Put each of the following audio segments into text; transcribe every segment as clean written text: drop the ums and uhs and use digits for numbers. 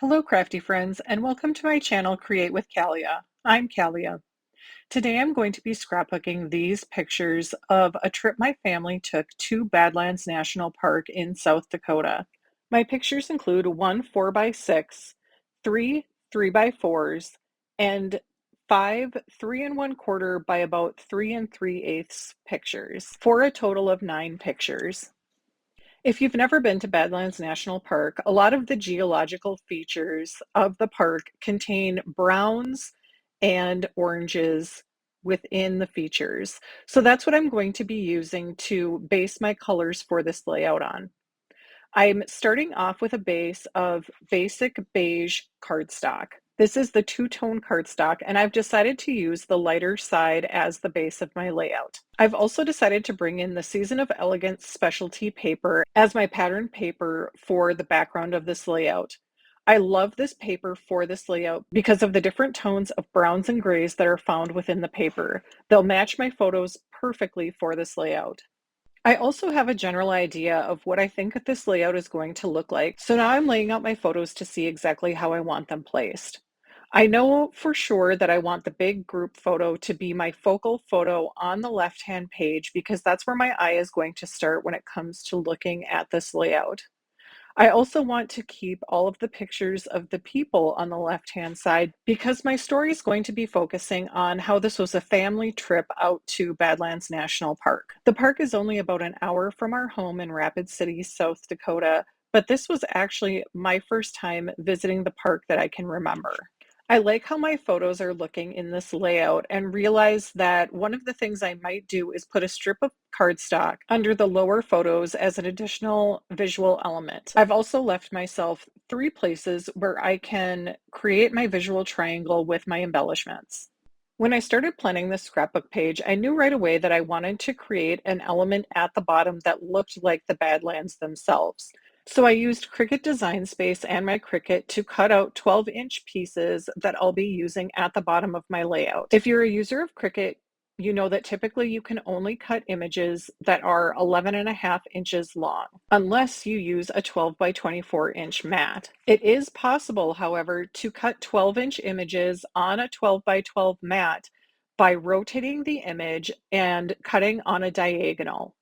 Hello, crafty friends, and welcome to my channel, Create with Kalia. I'm Kalia. Today I'm going to be scrapbooking these pictures of a trip my family took to Badlands National Park in South Dakota. My pictures include one 4x6, three 3x4s, and five 3 1/4 by about 3 3/8 pictures, for a total of 9 pictures. If you've never been to Badlands National Park, a lot of the geological features of the park contain browns and oranges within the features. So that's what I'm going to be using to base my colors for this layout on. I'm starting off with a base of basic beige cardstock. This is the two-tone cardstock, and I've decided to use the lighter side as the base of my layout. I've also decided to bring in the Season of Elegance Specialty Paper as my pattern paper for the background of this layout. I love this paper for this layout because of the different tones of browns and grays that are found within the paper. They'll match my photos perfectly for this layout. I also have a general idea of what I think that this layout is going to look like, so now I'm laying out my photos to see exactly how I want them placed. I know for sure that I want the big group photo to be my focal photo on the left-hand page because that's where my eye is going to start when it comes to looking at this layout. I also want to keep all of the pictures of the people on the left-hand side because my story is going to be focusing on how this was a family trip out to Badlands National Park. The park is only about an hour from our home in Rapid City, South Dakota, but this was actually my first time visiting the park that I can remember. I like how my photos are looking in this layout and realize that one of the things I might do is put a strip of cardstock under the lower photos as an additional visual element. I've also left myself 3 places where I can create my visual triangle with my embellishments. When I started planning this scrapbook page, I knew right away that I wanted to create an element at the bottom that looked like the Badlands themselves. So I used Cricut Design Space and my Cricut to cut out 12-inch pieces that I'll be using at the bottom of my layout. If you're a user of Cricut, you know that typically you can only cut images that are 11.5 inches long, unless you use a 12 by 24-inch mat. It is possible, however, to cut 12-inch images on a 12 by 12 mat by rotating the image and cutting on a diagonal.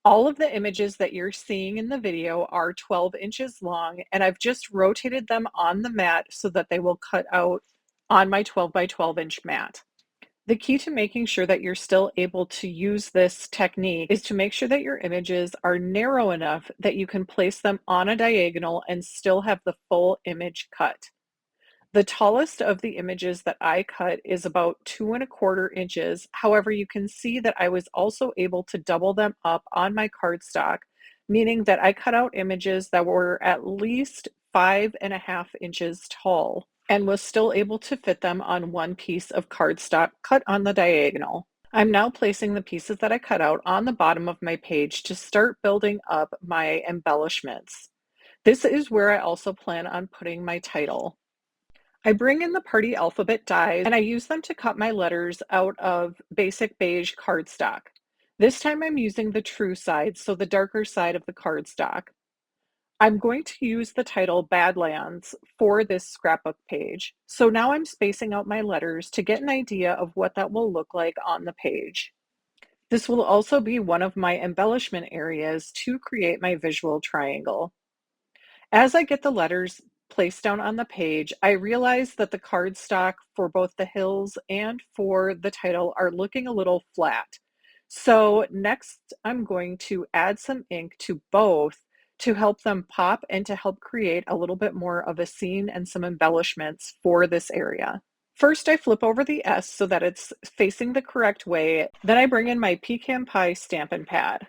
All of the images that you're seeing in the video are 12 inches long, and I've just rotated them on the mat so that they will cut out on my 12 by 12 inch mat. The key to making sure that you're still able to use this technique is to make sure that your images are narrow enough that you can place them on a diagonal and still have the full image cut. The tallest of the images that I cut is about 2 1/4 inches. However, you can see that I was also able to double them up on my cardstock, meaning that I cut out images that were at least 5.5 inches tall and was still able to fit them on one piece of cardstock cut on the diagonal. I'm now placing the pieces that I cut out on the bottom of my page to start building up my embellishments. This is where I also plan on putting my title. I bring in the party alphabet dies and I use them to cut my letters out of basic beige cardstock. This time I'm using the true side, so the darker side of the cardstock. I'm going to use the title Badlands for this scrapbook page. So now I'm spacing out my letters to get an idea of what that will look like on the page. This will also be one of my embellishment areas to create my visual triangle. As I get the letters placed down on the page, I realize that the cardstock for both the hills and for the title are looking a little flat. So next, I'm going to add some ink to both to help them pop and to help create a little bit more of a scene and some embellishments for this area. First, I flip over the S so that it's facing the correct way. Then I bring in my Pecan Pie Stampin' Pad.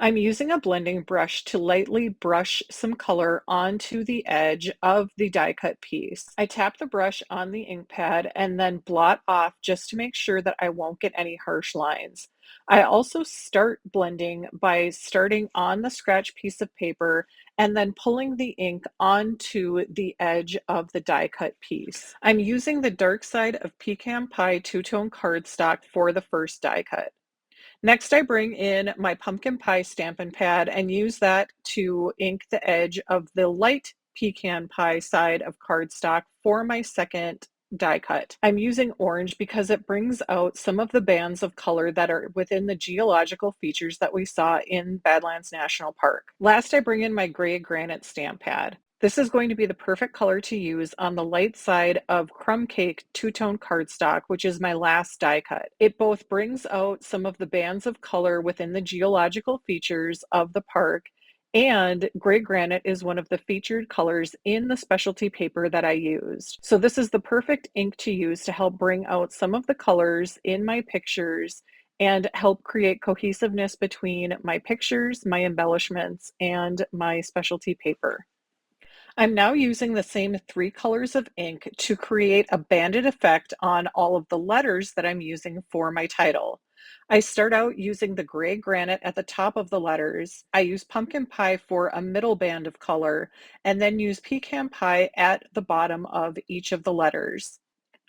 I'm using a blending brush to lightly brush some color onto the edge of the die cut piece. I tap the brush on the ink pad and then blot off just to make sure that I won't get any harsh lines. I also start blending by starting on the scratch piece of paper and then pulling the ink onto the edge of the die cut piece. I'm using the dark side of Pecan Pie two-tone cardstock for the first die cut. Next, I bring in my pumpkin pie Stampin' Pad and use that to ink the edge of the light pecan pie side of cardstock for my second die cut. I'm using orange because it brings out some of the bands of color that are within the geological features that we saw in Badlands National Park. Last, I bring in my gray granite stamp pad. This is going to be the perfect color to use on the light side of crumb cake two-tone cardstock, which is my last die cut. It both brings out some of the bands of color within the geological features of the park, and gray granite is one of the featured colors in the specialty paper that I used. So this is the perfect ink to use to help bring out some of the colors in my pictures and help create cohesiveness between my pictures, my embellishments, and my specialty paper. I'm now using the same three colors of ink to create a banded effect on all of the letters that I'm using for my title. I start out using the gray granite at the top of the letters. I use pumpkin pie for a middle band of color, and then use pecan pie at the bottom of each of the letters.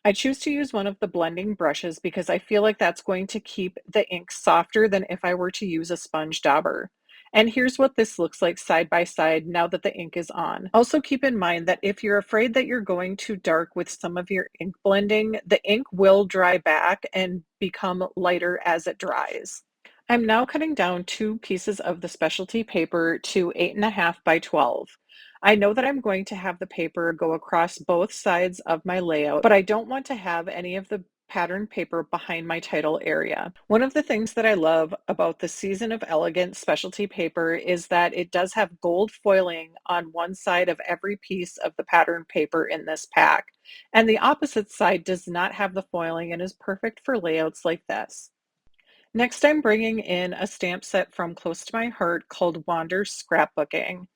I choose to use one of the blending brushes because I feel like that's going to keep the ink softer than if I were to use a sponge dauber. And here's what this looks like side by side now that the ink is on. Also keep in mind that if you're afraid that you're going too dark with some of your ink blending, the ink will dry back and become lighter as it dries. I'm now cutting down two pieces of the specialty paper to 8.5 by 12. I know that I'm going to have the paper go across both sides of my layout, but I don't want to have any of the pattern paper behind my title area. One of the things that I love about the season of Elegance Specialty Paper is that it does have gold foiling on one side of every piece of the pattern paper in this pack, and the opposite side does not have the foiling and is perfect for layouts like this. Next, I'm bringing in a stamp set from close to my heart called Wander Scrapbooking.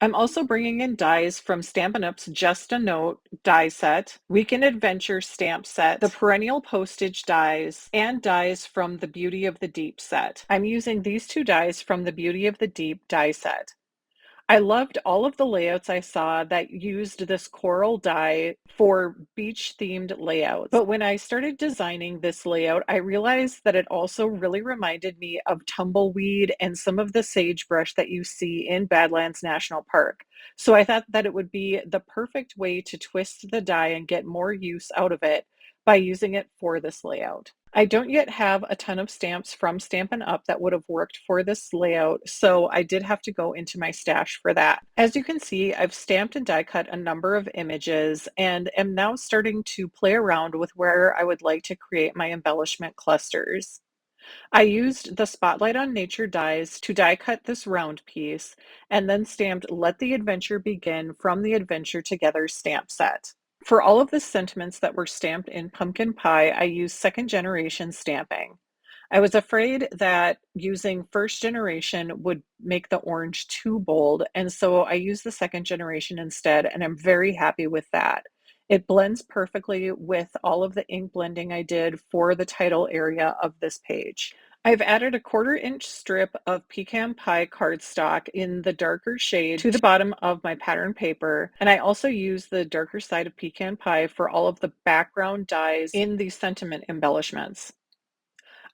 I'm also bringing in dies from Stampin' Up's Just a Note die set, Weekend Adventure stamp set, the Perennial Postage dies, and dies from the Beauty of the Deep set. I'm using these two dies from the Beauty of the Deep die set. I loved all of the layouts I saw that used this coral dye for beach themed layouts. But when I started designing this layout, I realized that it also really reminded me of tumbleweed and some of the sagebrush that you see in Badlands National Park. So I thought that it would be the perfect way to twist the dye and get more use out of it by using it for this layout. I don't yet have a ton of stamps from Stampin' Up that would have worked for this layout, so I did have to go into my stash for that. As you can see, I've stamped and die cut a number of images and am now starting to play around with where I would like to create my embellishment clusters. I used the Spotlight on Nature dies to die cut this round piece and then stamped Let the Adventure Begin from the Adventure Together stamp set. For all of the sentiments that were stamped in pumpkin pie, I used second generation stamping. I was afraid that using first generation would make the orange too bold, and so I used the second generation instead, and I'm very happy with that. It blends perfectly with all of the ink blending I did for the title area of this page. I've added a 1/4 inch strip of pecan pie cardstock in the darker shade to the bottom of my pattern paper, and I also use the darker side of pecan pie for all of the background dies in the sentiment embellishments.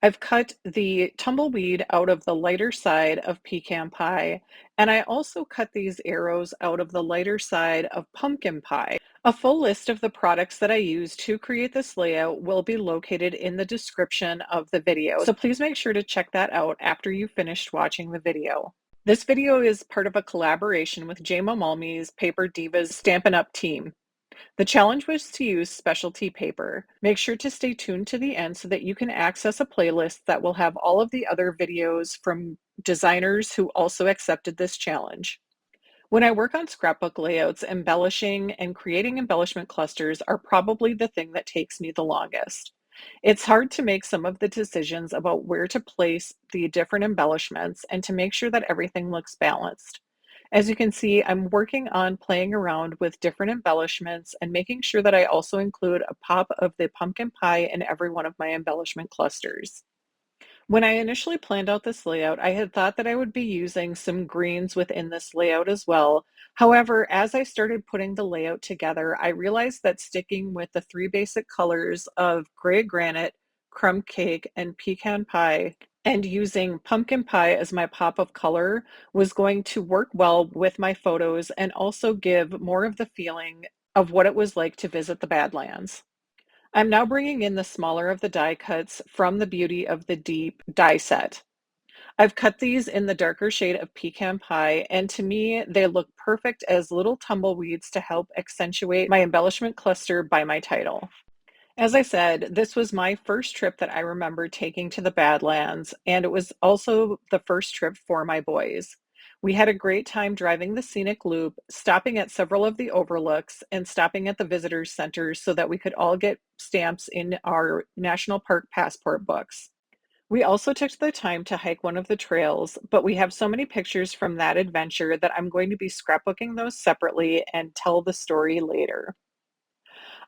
I've cut the tumbleweed out of the lighter side of pecan pie, and I also cut these arrows out of the lighter side of pumpkin pie. A full list of the products that I use to create this layout will be located in the description of the video, so please make sure to check that out after you've finished watching the video. This video is part of a collaboration with J. Malmy's Paper Divas Stampin' Up team. The challenge was to use specialty paper. Make sure to stay tuned to the end so that you can access a playlist that will have all of the other videos from designers who also accepted this challenge. When I work on scrapbook layouts, embellishing and creating embellishment clusters are probably the thing that takes me the longest. It's hard to make some of the decisions about where to place the different embellishments and to make sure that everything looks balanced. As you can see, I'm working on playing around with different embellishments and making sure that I also include a pop of the pumpkin pie in every one of my embellishment clusters. When I initially planned out this layout, I had thought that I would be using some greens within this layout as well. However, as I started putting the layout together, I realized that sticking with the three basic colors of gray granite, crumb cake and pecan pie, and using pumpkin pie as my pop of color was going to work well with my photos and also give more of the feeling of what it was like to visit the Badlands. I'm now bringing in the smaller of the die cuts from the Beauty of the Deep die set. I've cut these in the darker shade of pecan pie, and to me, they look perfect as little tumbleweeds to help accentuate my embellishment cluster by my title. As I said, this was my first trip that I remember taking to the Badlands, and it was also the first trip for my boys. We had a great time driving the scenic loop, stopping at several of the overlooks, and stopping at the visitors centers so that we could all get stamps in our national park passport books. We also took the time to hike one of the trails, but we have so many pictures from that adventure that I'm going to be scrapbooking those separately and tell the story later.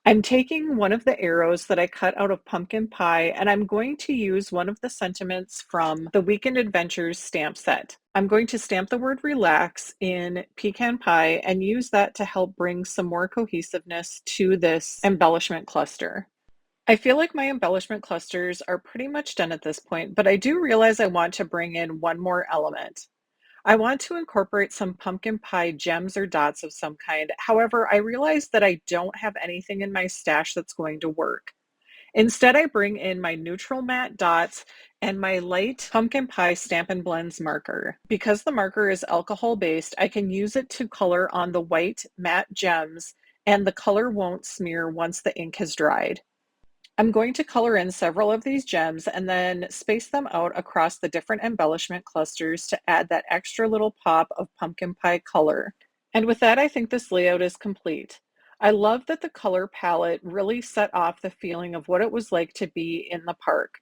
I'm taking one of the arrows that I cut out of pumpkin pie, and I'm going to use one of the sentiments from the Weekend Adventures stamp set. I'm going to stamp the word relax in pecan pie and use that to help bring some more cohesiveness to this embellishment cluster. I feel like my embellishment clusters are pretty much done at this point, but I do realize I want to bring in one more element. I want to incorporate some pumpkin pie gems or dots of some kind. However, I realize that I don't have anything in my stash that's going to work. Instead, I bring in my neutral matte dots and my light pumpkin pie Stampin' Blends marker. Because the marker is alcohol based, I can use it to color on the white matte gems, and the color won't smear once the ink has dried. I'm going to color in several of these gems and then space them out across the different embellishment clusters to add that extra little pop of pumpkin pie color. And with that, I think this layout is complete. I love that the color palette really set off the feeling of what it was like to be in the park.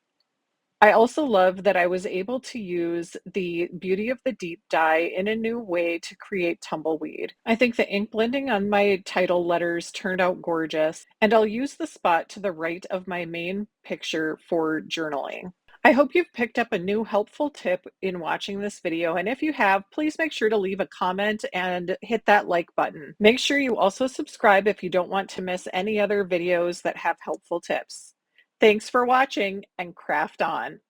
I also love that I was able to use the Beauty of the Deep die in a new way to create tumbleweed. I think the ink blending on my title letters turned out gorgeous, and I'll use the spot to the right of my main picture for journaling. I hope you've picked up a new helpful tip in watching this video, and if you have, please make sure to leave a comment and hit that like button. Make sure you also subscribe if you don't want to miss any other videos that have helpful tips. Thanks for watching, and craft on.